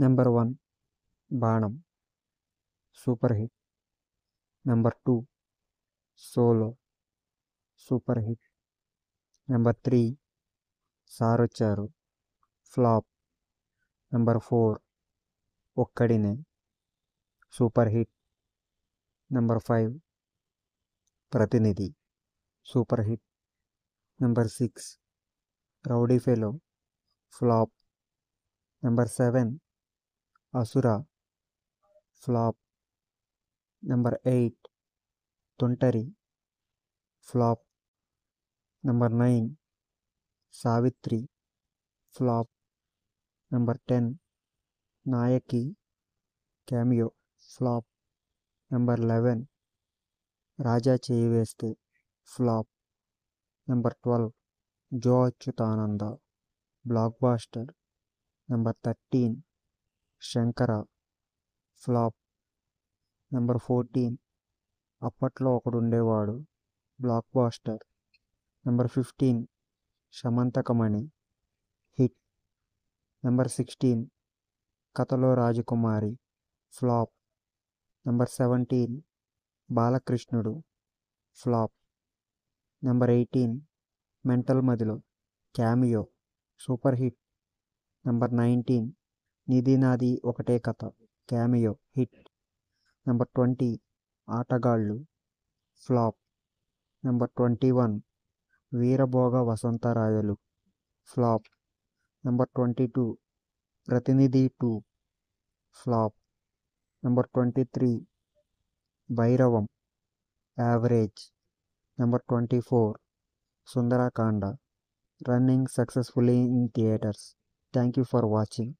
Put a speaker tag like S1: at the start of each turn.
S1: Number 1 Baanam super hit. Number 2 solo super hit. Number 3 Sarocharu flop. Number 4 Okkadine super hit. Number 5 Prathinidhi super hit. Number 6 rowdy fellow flop. Number 7 Asura flop. Number 8 Tuntari flop. Number 9 Savitri flop. Number 10 Nayaki cameo flop. Number 11 Raja Cheyyi Vesthe flop. Number 12 Jyo Achyutananda blockbuster. Number 13 Shankara flop. Number 14 Appatlo Okadundevadu blockbuster. Number 15 Syamantakamani hit. Number 16 Kathalo Rajakumari flop. Number 17 Balakrishnudu flop. Number 18 mental Madhilo cameo super hit. Number 19 Needi నాది ఒకటే కథ cameo hit. Number 20 Aatagallu flop. Number 21 Veerabhoga Vasantharayalu flop. Number 22 Prathinidhi 2 flop. Number 23 Bhairavam average. Number 24 Sundarakanda running successfully in theatres. Thank you for watching.